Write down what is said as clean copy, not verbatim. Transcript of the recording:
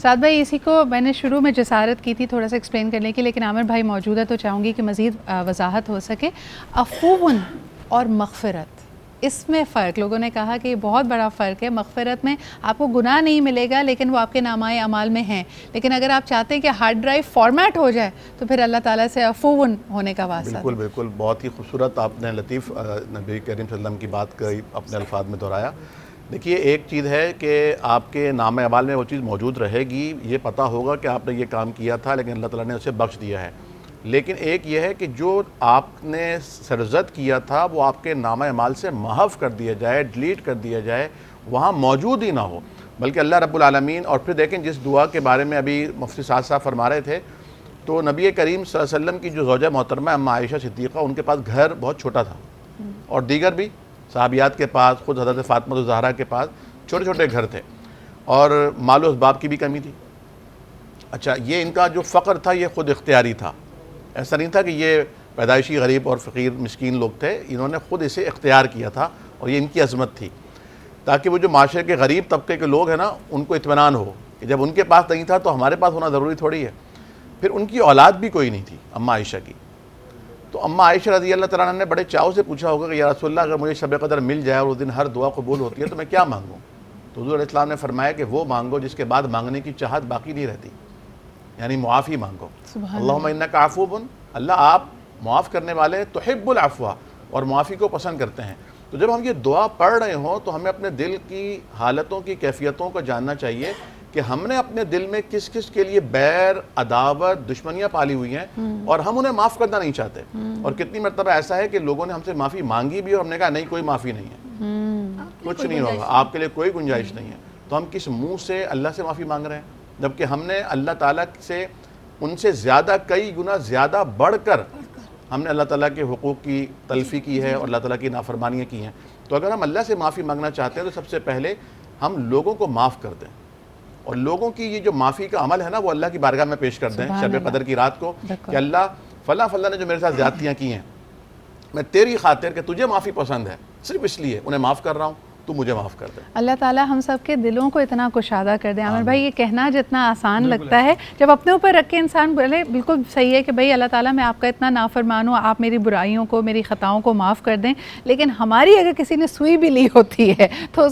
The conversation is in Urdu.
سعد بھائی اسی کو میں نے شروع میں جسارت کی تھی تھوڑا سا ایکسپلین کرنے کی، لیکن عامر بھائی موجود ہے تو چاہوں گی کہ مزید وضاحت ہو سکے۔ عفو اور مغفرت، اس میں فرق، لوگوں نے کہا کہ یہ بہت بڑا فرق ہے۔ مغفرت میں آپ کو گناہ نہیں ملے گا لیکن وہ آپ کے نامۂ اعمال میں ہیں، لیکن اگر آپ چاہتے ہیں کہ ہارڈ ڈرائیو فارمیٹ ہو جائے تو پھر اللہ تعالیٰ سے عفو ہونے کا واسطہ۔ بالکل بالکل، بہت ہی خوبصورت آپ نے لطیف نبی کریم صلی اللہ علیہ وسلم کی بات کہی، اپنے الفاظ میں دہرایا۔ دیکھیے ایک چیز ہے کہ آپ کے نام اعمال میں وہ چیز موجود رہے گی، یہ پتہ ہوگا کہ آپ نے یہ کام کیا تھا لیکن اللہ تعالیٰ نے اسے بخش دیا ہے، لیکن ایک یہ ہے کہ جو آپ نے سرزد کیا تھا وہ آپ کے نام اعمال سے محو کر دیا جائے، ڈیلیٹ کر دیا جائے، وہاں موجود ہی نہ ہو، بلکہ اللہ رب العالمین۔ اور پھر دیکھیں جس دعا کے بارے میں ابھی مفتی سعد صاحب فرما رہے تھے، تو نبی کریم صلی اللہ علیہ وسلم کی جو زوجہ محترمہ اما عائشہ صدیقہ، ان کے پاس گھر بہت چھوٹا تھا، اور دیگر بھی صحابیات کے پاس، خود حضرت فاطمہ الزہرا کے پاس چھوٹے چھوٹے گھر تھے، اور مال و اسباب کی بھی کمی تھی۔ اچھا، یہ ان کا جو فقر تھا یہ خود اختیاری تھا، ایسا نہیں تھا کہ یہ پیدائشی غریب اور فقیر مسکین لوگ تھے، انہوں نے خود اسے اختیار کیا تھا، اور یہ ان کی عظمت تھی، تاکہ وہ جو معاشرے کے غریب طبقے کے لوگ ہیں نا، ان کو اطمینان ہو کہ جب ان کے پاس نہیں تھا تو ہمارے پاس ہونا ضروری تھوڑی ہے۔ پھر ان کی اولاد بھی کوئی نہیں تھی اما عائشہ کی، تو اما عائشہ رضی اللہ تعالیٰ عنہ نے بڑے چاؤ سے پوچھا ہوگا کہ یا رسول اللہ اگر مجھے شب قدر مل جائے اور اس دن ہر دعا قبول ہوتی ہے تو میں کیا مانگوں؟ تو حضور علیہ السلام نے فرمایا کہ وہ مانگو جس کے بعد مانگنے کی چاہت باقی نہیں رہتی، یعنی معافی مانگو۔ اللہم انک عفو، اللہ آپ معاف کرنے والے، تحب العفو، اور معافی کو پسند کرتے ہیں۔ تو جب ہم یہ دعا پڑھ رہے ہوں تو ہمیں اپنے دل کی حالتوں کی کیفیتوں کو جاننا چاہیے کہ ہم نے اپنے دل میں کس کس کے لیے بیر، عداوت، دشمنیاں پالی ہوئی ہیں، اور ہم انہیں معاف کرنا نہیں چاہتے۔ اور کتنی مرتبہ ایسا ہے کہ لوگوں نے ہم سے معافی مانگی بھی اور ہم نے کہا نہیں کوئی معافی نہیں ہے، کچھ نہیں ہوگا، آپ کے لیے کوئی گنجائش نہیں ہے۔ تو ہم کس منہ سے اللہ سے معافی مانگ رہے ہیں، جبکہ ہم نے اللہ تعالیٰ سے ان سے زیادہ، کئی گنا زیادہ بڑھ کر ہم نے اللہ تعالیٰ کے حقوق کی تلفی کی ہے اور اللہ تعالیٰ کی نافرمانیاں کی ہیں۔ تو اگر ہم اللہ سے معافی مانگنا چاہتے ہیں تو سب سے پہلے ہم لوگوں کو معاف کر دیں، اور لوگوں کی یہ جو معافی کا عمل ہے نا وہ اللہ کی بارگاہ میں پیش کر دیں شب قدر کی رات کو، کہ اللہ فلاں فلاں نے جو میرے ساتھ زیادتیاں کی ہیں، میں تیری خاطر کہ تجھے معافی پسند ہے صرف اس لیے انہیں معاف کر رہا ہوں، تو مجھے معاف کر دے۔ اللہ تعالیٰ ہم سب کے دلوں کو اتنا کشادہ کر دے۔ عامر بھائی یہ کہنا جتنا آسان لگتا ہے، جب اپنے اوپر رکھ کے انسان بولے بالکل صحیح ہے کہ بھئی اللہ تعالیٰ میں آپ کا اتنا نافرمان ہوں، آپ میری برائیوں کو، میری خطاؤں کو معاف کر دیں، لیکن ہماری اگر کسی نے سوئی بھی لی ہوتی ہے تو اس